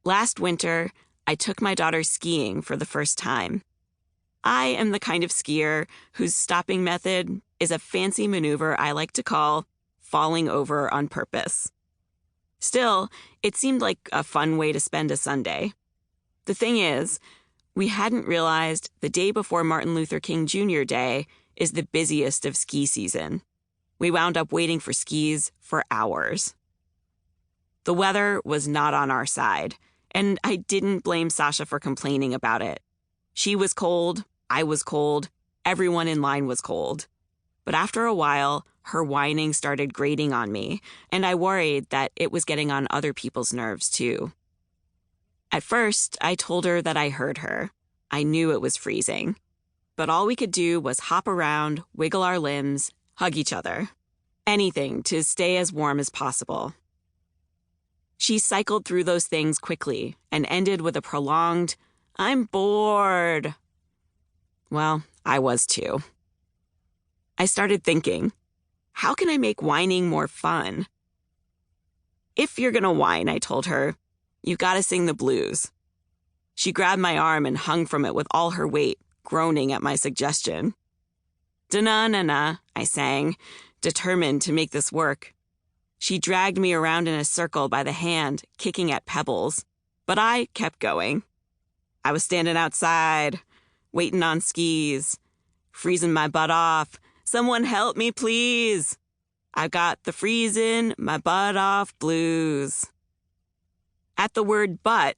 Last winter, I took my daughter skiing for the first time. I am the kind of skier whose stopping method is a fancy maneuver I like to call falling over on purpose. Still, it seemed like a fun way to spend a Sunday. The thing is, we hadn't realized the day before Martin Luther King Jr. Day is the busiest of ski season. We wound up waiting for skis for hours. The weather was not on our side, and I didn't blame Sasha for complaining about it. She was cold, I was cold, everyone in line was cold. But after a while, her whining started grating on me, and I worried that it was getting on other people's nerves too. At first, I told her that I heard her. I knew it was freezing. But all we could do was hop around, wiggle our limbs, hug each other. Anything to stay as warm as possible. She cycled through those things quickly and ended with a prolonged, "I'm bored." Well, I was too. I started thinking, how can I make whining more fun? If you're gonna whine, I told her, you gotta sing the blues. She grabbed my arm and hung from it with all her weight, groaning at my suggestion. "Da-na-na-na," I sang, determined to make this work. She dragged me around in a circle by the hand, kicking at pebbles, but I kept going. I was standing outside, waiting on skis, freezing my butt off. "Someone help me, please. I've got the freezing my butt off blues." At the word butt,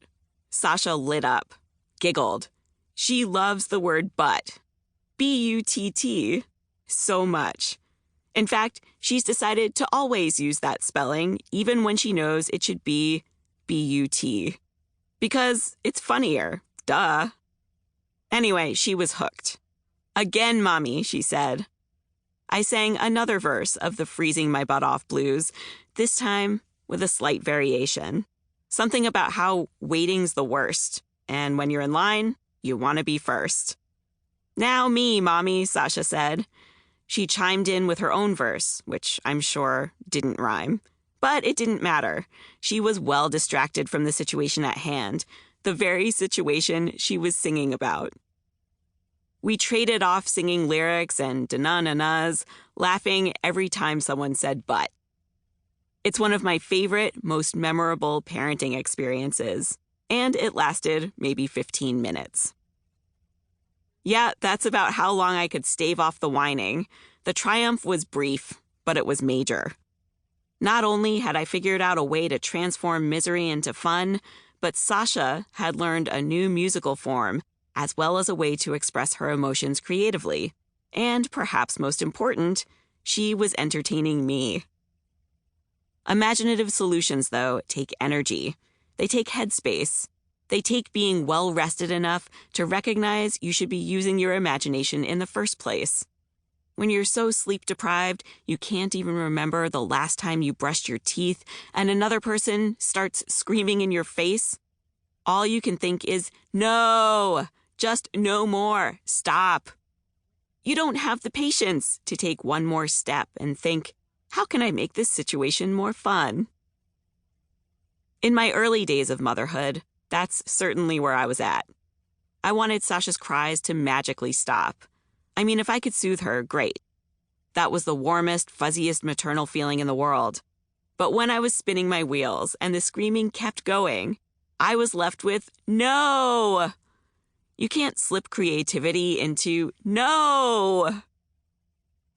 Sasha lit up, giggled. She loves the word butt, B-U-T-T, so much. In fact, she's decided to always use that spelling, even when she knows it should be B-U-T. Because it's funnier, duh. Anyway, she was hooked. "Again, Mommy," she said. I sang another verse of the freezing my butt off blues, this time with a slight variation. Something about how waiting's the worst, and when you're in line, you want to be first. "Now me, Mommy," Sasha said. She chimed in with her own verse, which I'm sure didn't rhyme. But it didn't matter. She was well distracted from the situation at hand, the very situation she was singing about. We traded off singing lyrics and da-na-na-nas, laughing every time someone said but. It's one of my favorite, most memorable parenting experiences, and it lasted maybe 15 minutes. Yeah, that's about how long I could stave off the whining. The triumph was brief, but it was major. Not only had I figured out a way to transform misery into fun, but Sasha had learned a new musical form, as well as a way to express her emotions creatively. And perhaps most important, she was entertaining me. Imaginative solutions, though, take energy. They take headspace. They take being well-rested enough to recognize you should be using your imagination in the first place. When you're so sleep-deprived, you can't even remember the last time you brushed your teeth and another person starts screaming in your face, all you can think is, "No! Just no more. Stop." You don't have the patience to take one more step and think, how can I make this situation more fun? In my early days of motherhood, that's certainly where I was at. I wanted Sasha's cries to magically stop. I mean, if I could soothe her, great. That was the warmest, fuzziest maternal feeling in the world. But when I was spinning my wheels and the screaming kept going, I was left with no. You can't slip creativity into no.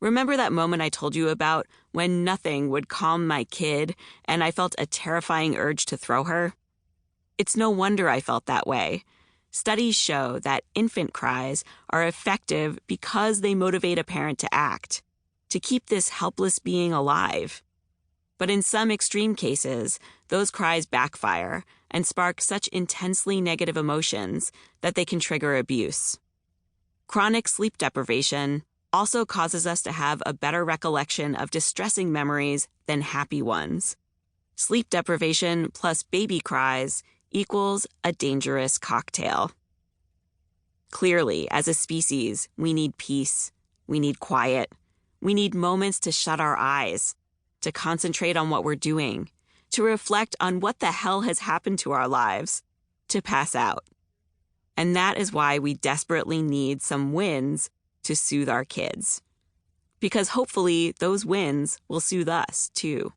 Remember that moment I told you about when nothing would calm my kid and I felt a terrifying urge to throw her? It's no wonder I felt that way. Studies show that infant cries are effective because they motivate a parent to act, to keep this helpless being alive. But in some extreme cases, those cries backfire and spark such intensely negative emotions that they can trigger abuse. Chronic sleep deprivation also causes us to have a better recollection of distressing memories than happy ones. Sleep deprivation plus baby cries equals a dangerous cocktail. Clearly, as a species, we need peace, we need quiet, we need moments to shut our eyes, to concentrate on what we're doing, to reflect on what the hell has happened to our lives, to pass out. And that is why we desperately need some wins to soothe our kids. Because hopefully those wins will soothe us too.